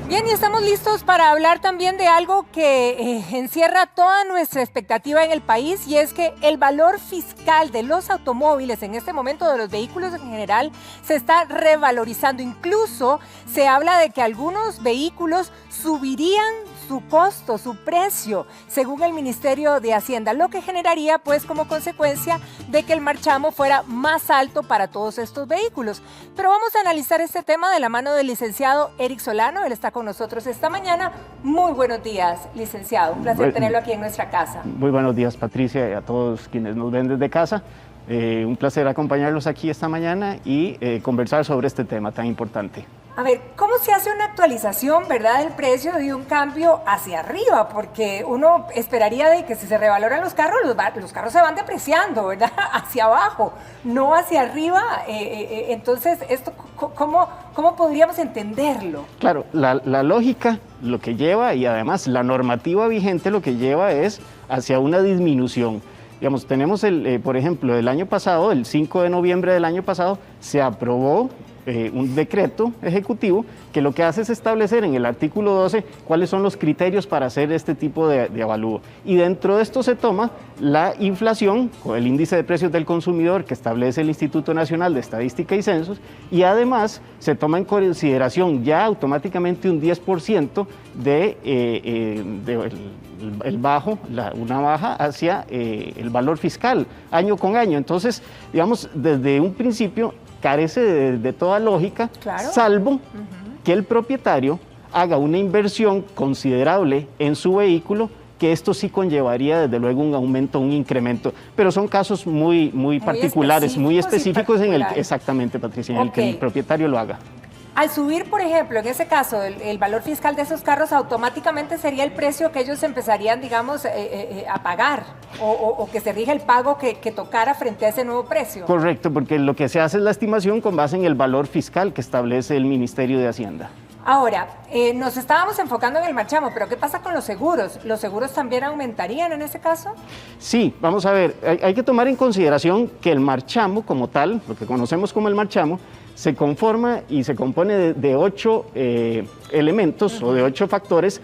Bien, y estamos listos para hablar también de algo que encierra toda nuestra expectativa en el país, y es que el valor fiscal de los automóviles, en este momento de los vehículos en general, se está revalorizando. Incluso se habla de que algunos vehículos subirían su costo, su precio, según el Ministerio de Hacienda, lo que generaría pues como consecuencia de que el marchamo fuera más alto para todos estos vehículos. Pero vamos a analizar este tema de la mano del licenciado Eric Solano. Él está con nosotros esta mañana. Muy buenos días, licenciado. Un placer tenerlo aquí en nuestra casa. Muy buenos días, Patricia, y a todos quienes nos ven desde casa. Un placer acompañarlos aquí esta mañana y conversar sobre este tema tan importante. A ver, ¿cómo se hace una actualización, verdad, del precio de un cambio hacia arriba? Porque uno esperaría de que si se revaloran los carros se van depreciando, ¿verdad? Hacia abajo, no hacia arriba. Entonces, esto, ¿cómo podríamos entenderlo? Claro, la lógica lo que lleva, y además la normativa vigente lo que lleva es hacia una disminución. Digamos, tenemos, por ejemplo, el año pasado, el 5 de noviembre del año pasado, se aprobó un decreto ejecutivo que lo que hace es establecer en el artículo 12 cuáles son los criterios para hacer este tipo de avalúo. Y dentro de esto se toma la inflación, o el índice de precios del consumidor que establece el Instituto Nacional de Estadística y Censos, y además se toma en consideración ya automáticamente un 10% una baja hacia el valor fiscal año con año. Entonces, digamos, desde un principio carece de toda lógica, claro, salvo que el propietario haga una inversión considerable en su vehículo, que esto sí conllevaría desde luego un aumento, un incremento, pero son casos muy particulares, muy específicos en el que, exactamente, Patricia, en el que el propietario lo haga. Al subir, por ejemplo, en ese caso, el valor fiscal de esos carros, automáticamente sería el precio que ellos empezarían, digamos, a pagar, o que se rige el pago que tocara frente a ese nuevo precio. Correcto, porque lo que se hace es la estimación con base en el valor fiscal que establece el Ministerio de Hacienda. Ahora, nos estábamos enfocando en el marchamo, pero ¿qué pasa con los seguros? ¿Los seguros también aumentarían en ese caso? Sí, vamos a ver, hay que tomar en consideración que el marchamo como tal, lo que conocemos como el marchamo, se conforma y se compone de 8 elementos o de 8 factores,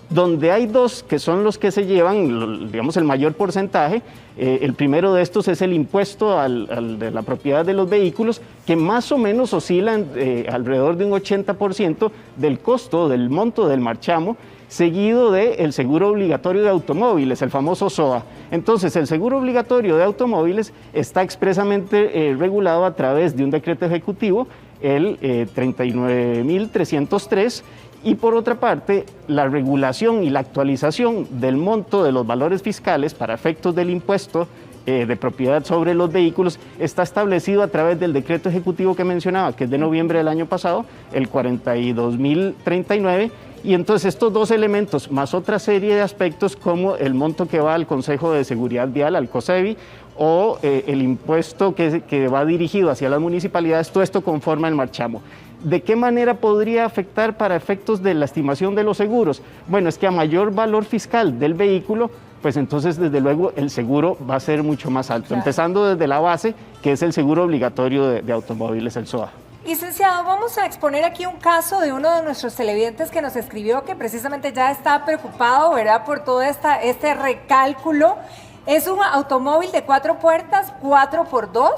donde hay 2 que son los que se llevan, digamos, el mayor porcentaje. El primero de estos es el impuesto de la propiedad de los vehículos, que más o menos oscilan alrededor de un 80% del costo, del monto del marchamo, seguido del seguro obligatorio de automóviles, el famoso SOA. Entonces, el seguro obligatorio de automóviles está expresamente regulado a través de un decreto ejecutivo, el 39.303, y por otra parte, la regulación y la actualización del monto de los valores fiscales para efectos del impuesto de propiedad sobre los vehículos está establecido a través del decreto ejecutivo que mencionaba, que es de noviembre del año pasado, el 42.039, y entonces estos 2 elementos, más otra serie de aspectos como el monto que va al Consejo de Seguridad Vial, al COSEVI, o el impuesto que va dirigido hacia las municipalidades, todo esto conforma el marchamo. ¿De qué manera podría afectar para efectos de la estimación de los seguros? Bueno, es que a mayor valor fiscal del vehículo, pues entonces desde luego el seguro va a ser mucho más alto, claro, empezando desde la base, que es el seguro obligatorio de automóviles, el SOA. Licenciado, vamos a exponer aquí un caso de uno de nuestros televidentes que nos escribió que precisamente ya está preocupado, ¿verdad?, por todo este recálculo. Es un automóvil de 4 puertas, 4x2,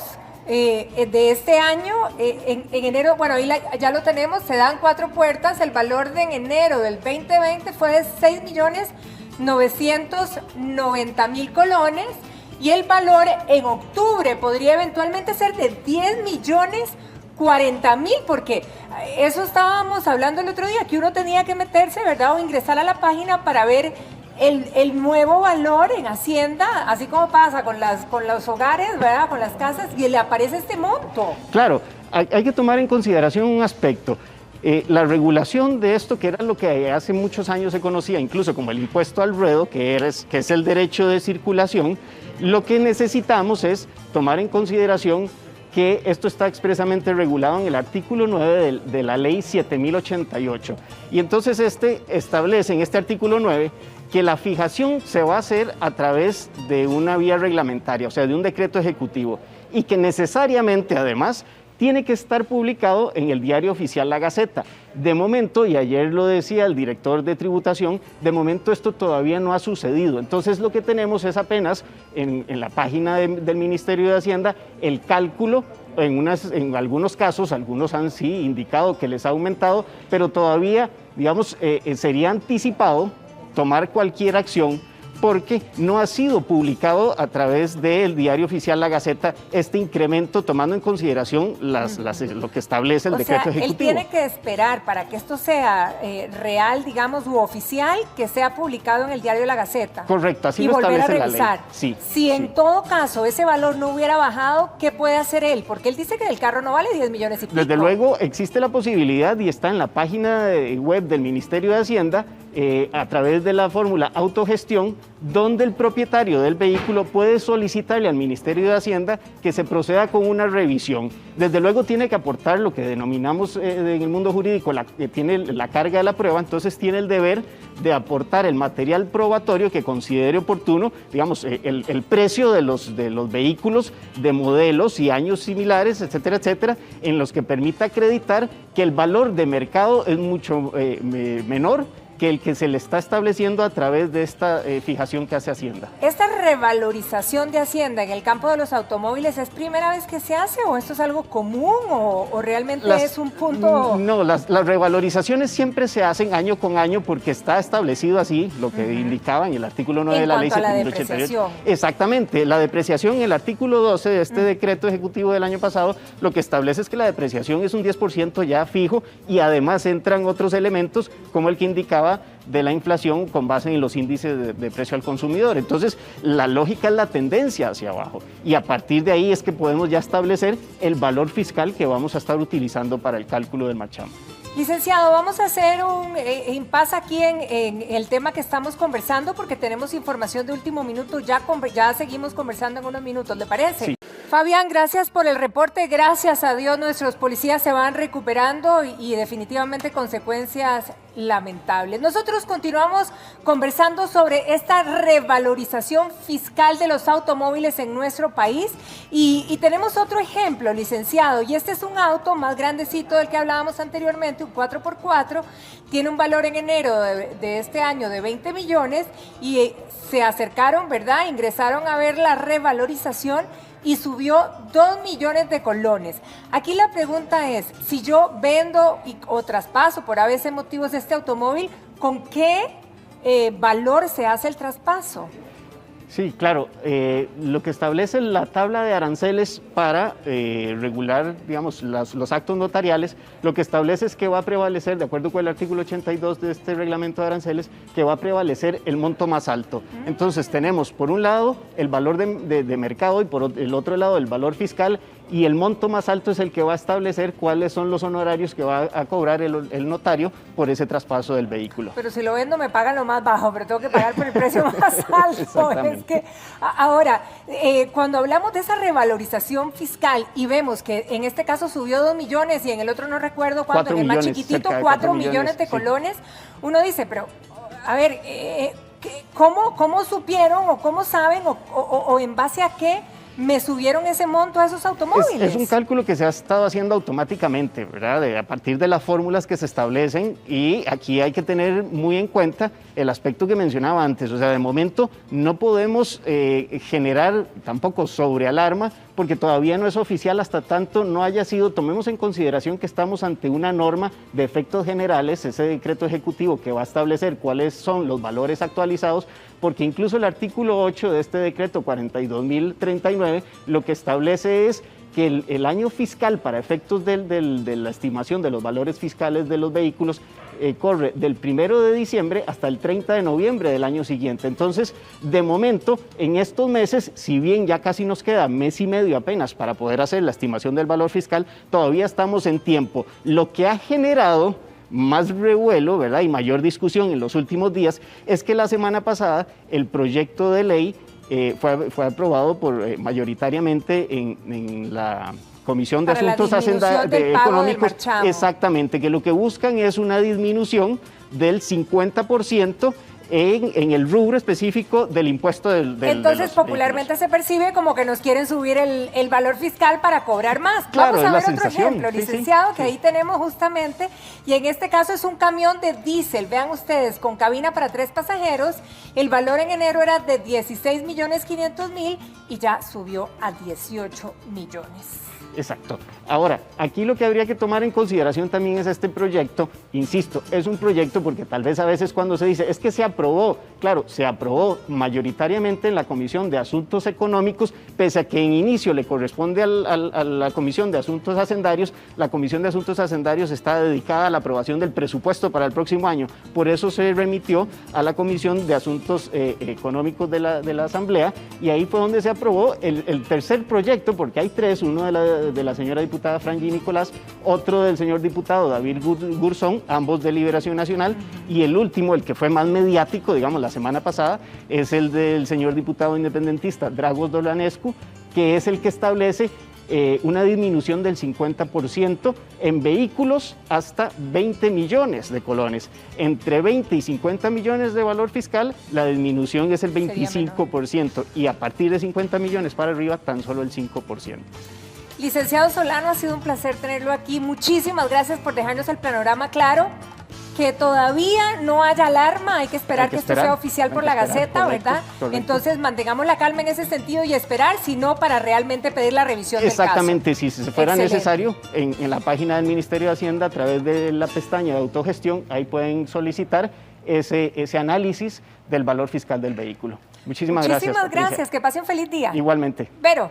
de este año, en enero, bueno, ahí ya lo tenemos, se dan 4 puertas, el valor de en enero del 2020 fue de 6.990.000 colones, y el valor en octubre podría eventualmente ser de 10.040.000, porque eso estábamos hablando el otro día, que uno tenía que meterse, ¿verdad?, o ingresar a la página para ver el nuevo valor en Hacienda, así como pasa con los hogares, ¿verdad?, con las casas, y le aparece este monto. Claro, hay que tomar en consideración un aspecto. La regulación de esto, que era lo que hace muchos años se conocía incluso como el impuesto al ruedo, que es el derecho de circulación, lo que necesitamos es tomar en consideración que esto está expresamente regulado en el artículo 9 de la ley 7088. Y entonces establece en este artículo 9 que la fijación se va a hacer a través de una vía reglamentaria, o sea, de un decreto ejecutivo, y que necesariamente, además, tiene que estar publicado en el diario oficial La Gaceta. De momento, y ayer lo decía el director de tributación, de momento esto todavía no ha sucedido. Entonces lo que tenemos es apenas en la página del Ministerio de Hacienda el cálculo. En algunos casos, algunos han sí indicado que les ha aumentado, pero todavía, digamos, sería anticipado tomar cualquier acción porque no ha sido publicado a través del diario oficial La Gaceta este incremento, tomando en consideración lo que establece el decreto ejecutivo. Él tiene que esperar para que esto sea real, digamos, u oficial, que sea publicado en el diario La Gaceta. Correcto, así lo establece la ley. Sí, si en todo caso ese valor no hubiera bajado, ¿qué puede hacer él? Porque él dice que el carro no vale 10 millones y pico. Desde luego existe la posibilidad, y está en la página web del Ministerio de Hacienda, a través de la fórmula autogestión, donde el propietario del vehículo puede solicitarle al Ministerio de Hacienda que se proceda con una revisión. Desde luego tiene que aportar lo que denominamos en el mundo jurídico, que tiene la carga de la prueba, entonces tiene el deber de aportar el material probatorio que considere oportuno, digamos, el precio de los vehículos de modelos y años similares, etcétera, etcétera, en los que permita acreditar que el valor de mercado es mucho menor que el que se le está estableciendo a través de esta fijación que hace Hacienda. ¿Esta revalorización de Hacienda en el campo de los automóviles es primera vez que se hace o esto es algo común o realmente es un punto...? No, las revalorizaciones siempre se hacen año con año porque está establecido así, lo que indicaba en el artículo 9 de la ley 7088. Exactamente, la depreciación en el artículo 12 de este decreto ejecutivo del año pasado, lo que establece es que la depreciación es un 10% ya fijo y además entran otros elementos como el que indicaba de la inflación con base en los índices de precio al consumidor. Entonces, la lógica es la tendencia hacia abajo y a partir de ahí es que podemos ya establecer el valor fiscal que vamos a estar utilizando para el cálculo del marchamo. Licenciado, vamos a hacer un impasse aquí en el tema que estamos conversando porque tenemos información de último minuto, ya seguimos conversando en unos minutos, ¿le parece? Sí. Fabián, gracias por el reporte, gracias a Dios nuestros policías se van recuperando y definitivamente consecuencias lamentables. Nosotros continuamos conversando sobre esta revalorización fiscal de los automóviles en nuestro país y tenemos otro ejemplo, licenciado, y este es un auto más grandecito del que hablábamos anteriormente, un 4x4, tiene un valor en enero de este año de 20 millones y se acercaron, ¿verdad? Ingresaron a ver la revalorización y subió 2 millones de colones. Aquí la pregunta es, si yo vendo o traspaso por ABC motivos este automóvil, ¿con qué valor se hace el traspaso? Sí, claro. Lo que establece la tabla de aranceles para regular, digamos, los actos notariales, lo que establece es que va a prevalecer, de acuerdo con el artículo 82 de este reglamento de aranceles, que va a prevalecer el monto más alto. Entonces tenemos, por un lado, el valor de mercado y por el otro lado, el valor fiscal, y el monto más alto es el que va a establecer cuáles son los honorarios que va a cobrar el notario por ese traspaso del vehículo. Pero si lo vendo me pagan lo más bajo, pero tengo que pagar por el precio más alto. Es que, ahora, cuando hablamos de esa revalorización fiscal y vemos que en este caso subió 2 millones y en el otro no recuerdo cuánto, en el más chiquitito 4 millones de colones, uno dice, pero a ver, ¿cómo supieron o cómo saben o en base a qué me subieron ese monto a esos automóviles? Es un cálculo que se ha estado haciendo automáticamente, ¿verdad? A partir de las fórmulas que se establecen, y aquí hay que tener muy en cuenta el aspecto que mencionaba antes. O sea, de momento no podemos generar tampoco sobrealarma porque todavía no es oficial hasta tanto no haya sido, tomemos en consideración que estamos ante una norma de efectos generales, ese decreto ejecutivo que va a establecer cuáles son los valores actualizados, porque incluso el artículo 8 de este decreto 42.039 lo que establece es que el año fiscal para efectos de la estimación de los valores fiscales de los vehículos corre del 1 de diciembre hasta el 30 de noviembre del año siguiente. Entonces, de momento, en estos meses, si bien ya casi nos queda mes y medio apenas para poder hacer la estimación del valor fiscal, todavía estamos en tiempo. Lo que ha generado más revuelo, ¿verdad?, y mayor discusión en los últimos días es que la semana pasada el proyecto de ley fue aprobado mayoritariamente en la Comisión de Asuntos Económicos, exactamente, que lo que buscan es una disminución del 50% en el rubro específico del impuesto Entonces, popularmente se percibe como que nos quieren subir el valor fiscal para cobrar más. Claro, Vamos a ver es la otro sensación. ejemplo, Sí, licenciado, sí, que sí. ahí tenemos justamente, y en este caso es un camión de diésel, vean ustedes, con cabina para 3 pasajeros, el valor en enero era de 16.500.000 y ya subió a 18 millones. Exacto. Ahora, aquí lo que habría que tomar en consideración también es este proyecto. Insisto, es un proyecto porque tal vez a veces cuando se dice es que se aprobó, claro, se aprobó mayoritariamente en la Comisión de Asuntos Económicos, pese a que en inicio le corresponde a la Comisión de Asuntos Hacendarios. La Comisión de Asuntos Hacendarios está dedicada a la aprobación del presupuesto para el próximo año. Por eso se remitió a la Comisión de Asuntos Económicos de la Asamblea, y ahí fue donde se aprobó el tercer proyecto, porque hay tres, uno de la señora diputada Frangi Nicolás, otro del señor diputado David Gurzón, ambos de Liberación Nacional, y el último, el que fue más mediático, digamos, la semana pasada, es el del señor diputado independentista Dragos Dolanescu, que es el que establece una disminución del 50% en vehículos hasta 20 millones de colones. Entre 20 y 50 millones de valor fiscal, la disminución es el 25%, y a partir de 50 millones para arriba, tan solo el 5%. Licenciado Solano, ha sido un placer tenerlo aquí. Muchísimas gracias por dejarnos el panorama claro. Que todavía no haya alarma, hay que esperar que esto sea oficial por la Gaceta, ¿verdad? Correcto. Entonces mantengamos la calma en ese sentido y esperar, sino para realmente pedir la revisión del caso. Exactamente, si se fuera Excelente. necesario, en la página del Ministerio de Hacienda, a través de la pestaña de autogestión, ahí pueden solicitar ese análisis del valor fiscal del vehículo. Muchísimas gracias. Muchísimas gracias, que pase un feliz día. Igualmente. Vero.